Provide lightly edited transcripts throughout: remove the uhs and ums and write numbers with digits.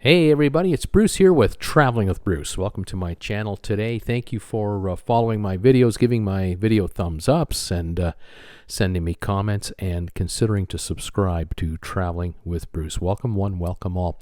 Hey everybody, it's Bruce here with Traveling with Bruce. Welcome to my channel today. Thank you for following my videos, giving my video thumbs ups, and sending me comments, and considering to subscribe to Traveling with Bruce. Welcome one, welcome all.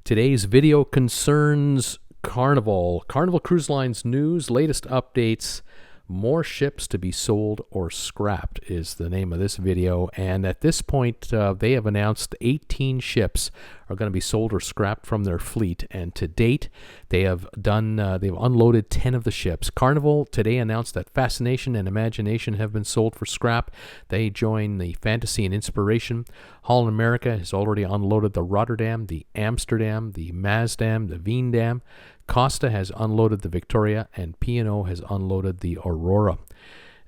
Today's video concerns Carnival. Carnival Cruise Line's news, latest updates, more ships to be sold or scrapped is the name of this video. And at this point, they have announced 18 ships are going to be sold or scrapped from their fleet. And to date, they've unloaded 10 of the ships. Carnival today announced that Fascination and Imagination have been sold for scrap. They join the Fantasy and Inspiration. Holland America has already unloaded the Rotterdam, the Amsterdam, the Maasdam, the Veendam. Costa has unloaded the Victoria, and P&O has unloaded the Aurora.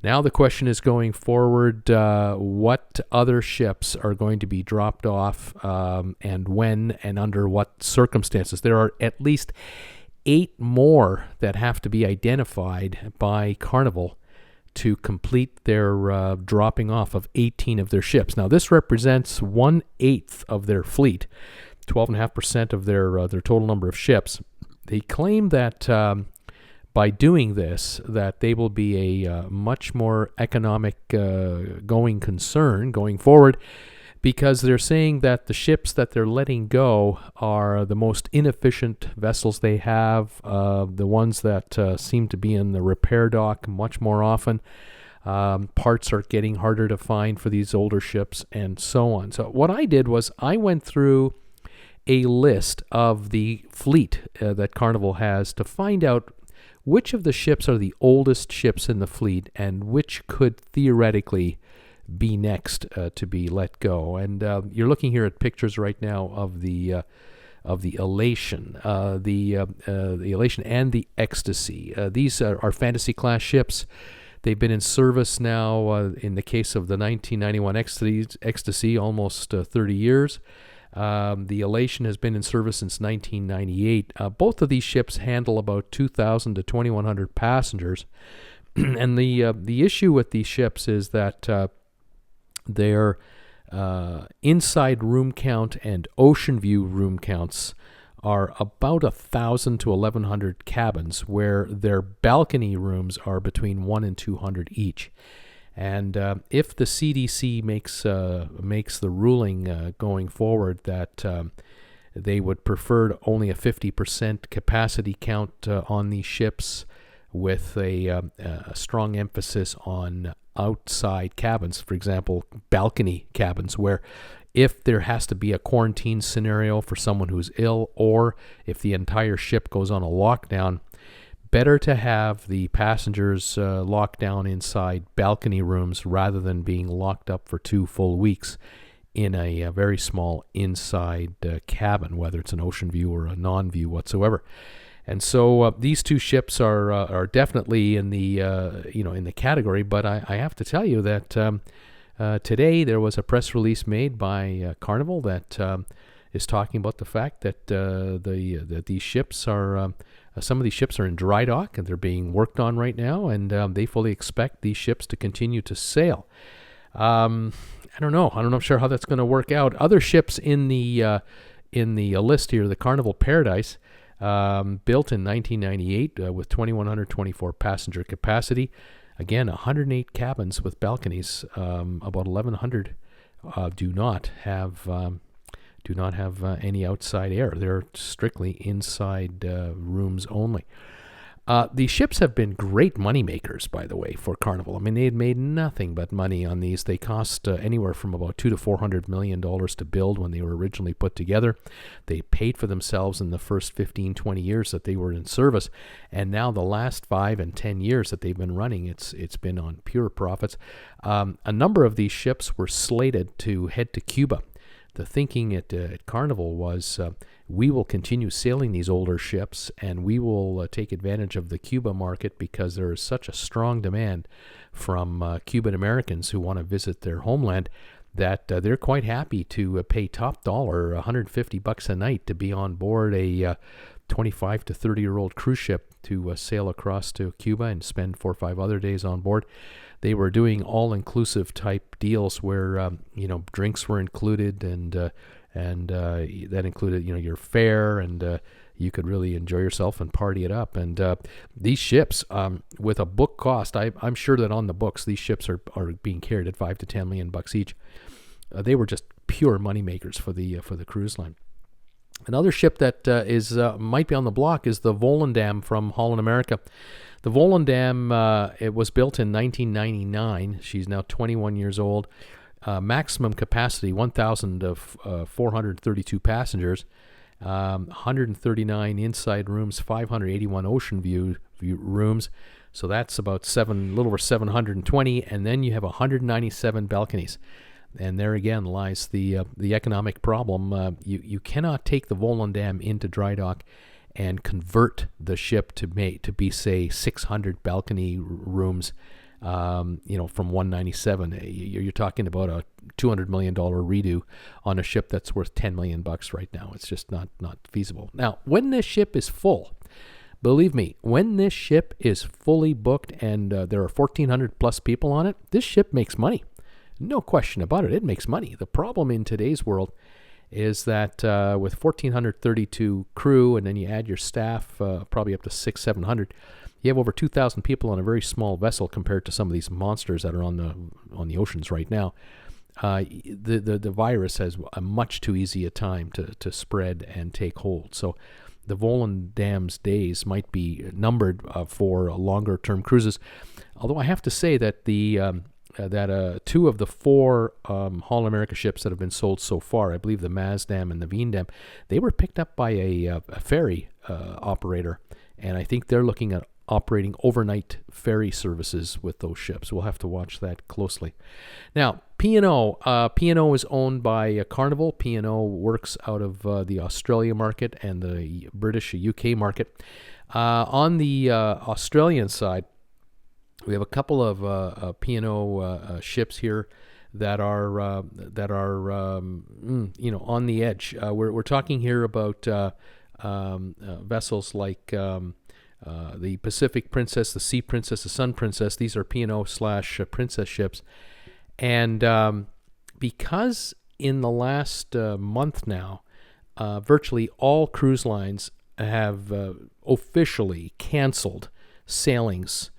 Now the question is, going forward, what other ships are going to be dropped off, and when and under what circumstances? There are at least 8 more that have to be identified by Carnival to complete their dropping off of 18 of their ships. Now this represents 1/8 of their fleet, 12.5% of their total number of ships. They claim that by doing this, that they will be a much more economic going concern going forward, because they're saying that the ships that they're letting go are the most inefficient vessels they have, the ones that seem to be in the repair dock much more often. Parts are getting harder to find for these older ships, and so on. So what I did was I went through a list of the fleet that Carnival has to find out which of the ships are the oldest ships in the fleet and which could theoretically be next to be let go. And you're looking here at pictures right now of the Elation, the Elation and the Ecstasy. These are fantasy class ships. They've been in service now, in the case of the 1991 Ecstasy, almost 30 years. The Elation has been in service since 1998. Both of these ships handle about 2,000 to 2,100 passengers. And the issue with these ships is that their inside room count and ocean view room counts are about 1,000 to 1,100 cabins, where their balcony rooms are between 100 and 200 each. And if the CDC makes the ruling going forward that they would prefer only a 50% capacity count on these ships, with a strong emphasis on outside cabins, for example, balcony cabins, where if there has to be a quarantine scenario for someone who's ill, or if the entire ship goes on a lockdown, better to have the passengers locked down inside balcony rooms rather than being locked up for 2 full weeks in a very small inside cabin, whether it's an ocean view or a non-view whatsoever. And so these 2 ships are definitely in the in the category. But I have to tell you that today there was a press release made by Carnival that is talking about the fact that that these ships are. Some of these ships are in dry dock and they're being worked on right now, and they fully expect these ships to continue to sail. I don't know. I'm not sure how that's going to work out. Other ships in the list here, the Carnival Paradise, built in 1998 with 2,124 passenger capacity. Again, 108 cabins with balconies. About 1,100 do not have any outside air. They're strictly inside rooms only. These ships have been great money makers, by the way, for Carnival. I mean, they had made nothing but money on these. They cost anywhere from about $200 to $400 million to build when they were originally put together. They paid for themselves in the first 15, 20 years that they were in service. And now the last 5 and 10 years that they've been running, it's been on pure profits. A number of these ships were slated to head to Cuba. The thinking at Carnival was, we will continue sailing these older ships, and we will take advantage of the Cuba market, because there is such a strong demand from Cuban Americans who want to visit their homeland, that they're quite happy to pay top dollar, $150 a night, to be on board a 25 to 30-year-old cruise ship to sail across to Cuba and spend 4 or 5 other days on board. They were doing all-inclusive type deals where drinks were included, and and that included your fare, and you could really enjoy yourself and party it up. And these ships, with a book cost, I'm sure that on the books these ships are being carried at $5 to $10 million each. They were just pure money makers for the cruise line. Another ship that might be on the block is the Volendam from Holland America. The Volendam, it was built in 1999. She's now 21 years old. Maximum capacity 1,432 passengers, 139 inside rooms, 581 ocean view rooms. So that's about a little over 720, and then you have 197 balconies. And there again lies the economic problem. You cannot take the Volendam into dry dock and convert the ship to be say 600 balcony rooms. From 197, you're talking about a $200 million redo on a ship that's worth $10 million right now. It's just not feasible. Now, when this ship is full, believe me, when this ship is fully booked and there are 1,400 plus people on it, this ship makes money. No question about it. It makes money. The problem in today's world is that with 1,432 crew, and then you add your staff, probably up to 700, you have over 2,000 people on a very small vessel compared to some of these monsters that are on the oceans right now. The virus has a much too easy a time to spread and take hold. So the Volendam's days might be numbered for longer term cruises. Although I have to say that two of the four Holland America ships that have been sold so far, I believe the Maasdam and the Veendam, they were picked up by a ferry operator, and I think they're looking at operating overnight ferry services with those ships. We'll have to watch that closely. Now, P&O. P&O is owned by Carnival. P&O works out of the Australia market and the British UK market. On the Australian side, we have a couple of P&O ships here that are on the edge. We're talking here about vessels like the Pacific Princess, the Sea Princess, the Sun Princess. These are P&O/Princess ships. And because in the last month now, virtually all cruise lines have officially canceled sailings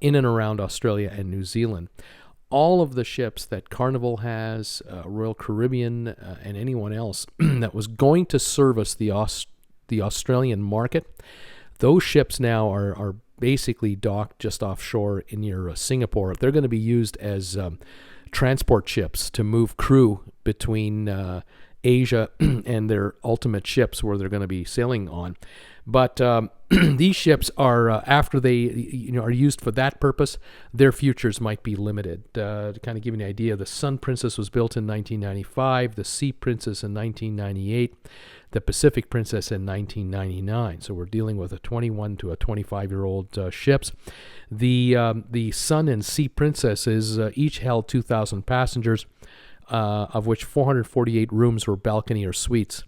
in and around Australia and New Zealand, all of the ships that Carnival has, Royal Caribbean, and anyone else that was going to service the Australian market, those ships now are basically docked just offshore in near Singapore. They're going to be used as transport ships to move crew between Asia and their ultimate ships where they're going to be sailing on. But these ships are, after they are used for that purpose, their futures might be limited. To kind of give you an idea, the Sun Princess was built in 1995, the Sea Princess in 1998, the Pacific Princess in 1999. So we're dealing with a 21 to a 25-year-old ships. The Sun and Sea Princesses each held 2,000 passengers, of which 448 rooms were balcony or suites.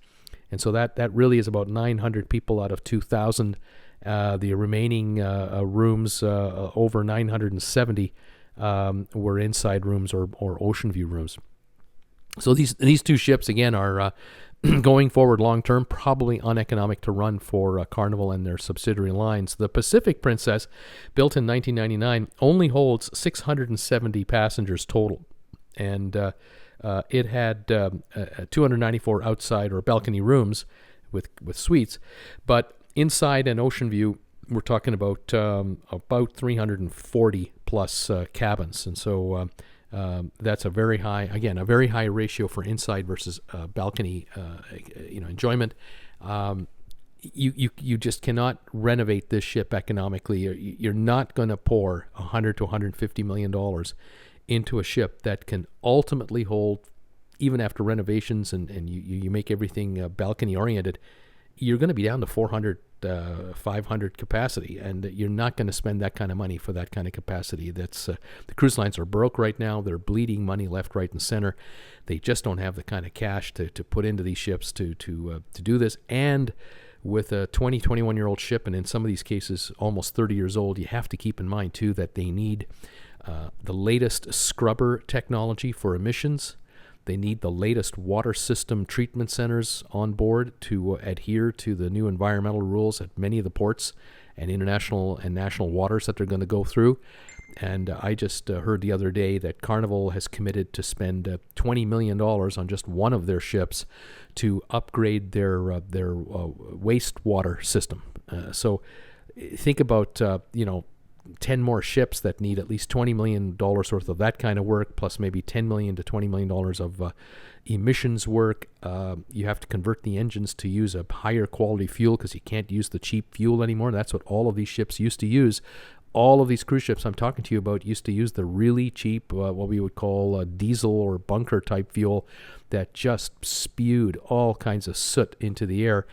And so that really is about 900 people out of 2,000. The remaining rooms, over 970, were inside rooms or ocean view rooms. So these two ships, again, are going forward long term, probably uneconomic to run for Carnival and their subsidiary lines. The Pacific Princess, built in 1999, only holds 670 passengers total. And it had 294 outside or balcony rooms with suites, but inside and ocean view, we're talking about 340 plus cabins, and so that's a very high ratio for inside versus balcony enjoyment. You just cannot renovate this ship economically. You're not going to pour $100 to $150 million into a ship that can ultimately hold, even after renovations and you make everything balcony oriented, you're going to be down to 400, 500 capacity, and you're not going to spend that kind of money for that kind of capacity. That's the cruise lines are broke right now. They're bleeding money left, right, and center. They just don't have the kind of cash to put into these ships to do this. And with a 20, 21-year-old ship, and in some of these cases almost 30 years old, you have to keep in mind too that they need the latest scrubber technology for emissions. They need the latest water system treatment centers on board to adhere to the new environmental rules at many of the ports and international and national waters that they're going to go through. And I just heard the other day that Carnival has committed to spend $20 million on just one of their ships to upgrade their wastewater system. So think about, 10 more ships that need at least $20 million worth of that kind of work, plus maybe $10 million to $20 million of emissions work. You have to convert the engines to use a higher quality fuel because you can't use the cheap fuel anymore. That's what all of these ships used to use. All of these cruise ships I'm talking to you about used to use the really cheap, what we would call diesel or bunker type fuel that just spewed all kinds of soot into the air.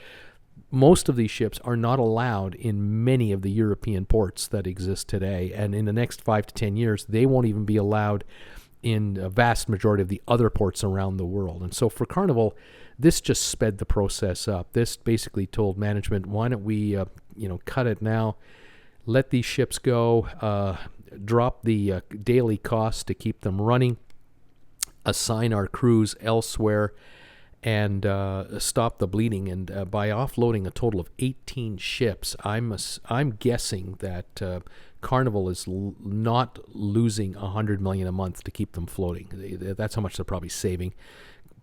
Most of these ships are not allowed in many of the European ports that exist today. And in the next 5 to 10 years, they won't even be allowed in a vast majority of the other ports around the world. And so for Carnival, this just sped the process up. This basically told management, why don't we, cut it now, let these ships go, drop the daily costs to keep them running, assign our crews elsewhere, and stop the bleeding. And by offloading a total of 18 ships, I'm guessing that Carnival is not losing $100 million a month to keep them floating. That's how much they're probably saving.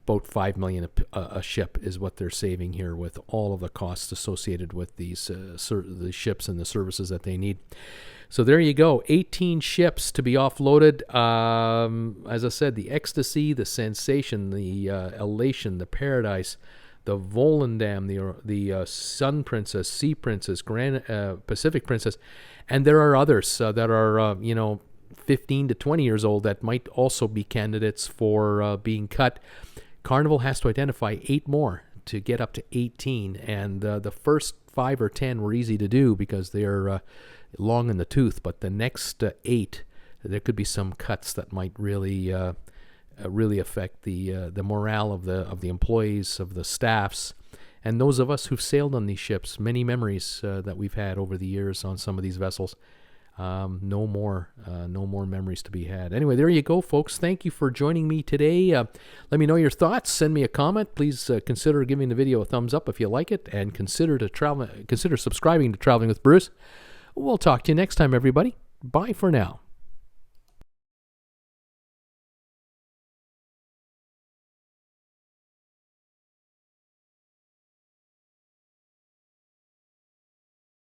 About $5 million a ship is what they're saving here, with all of the costs associated with these the ships and the services that they need. So there you go, 18 ships to be offloaded. As I said, the ecstasy, the sensation, the elation, the paradise, the Volendam, the Sun Princess, Sea Princess, Grand Pacific Princess, and there are others that are 15 to 20 years old that might also be candidates for being cut. Carnival has to identify 8 more to get up to 18, and the first 5 or 10 were easy to do because they're long in the tooth, but the next 8, there could be some cuts that might really affect the morale of the employees, of the staffs, and those of us who've sailed on these ships. Many memories that we've had over the years on some of these vessels. No more memories to be had. Anyway, there you go, folks. Thank you for joining me today. Let me know your thoughts. Send me a comment. Please consider giving the video a thumbs up if you like it, and consider subscribing to Traveling with Bruce. We'll talk to you next time, everybody. Bye for now.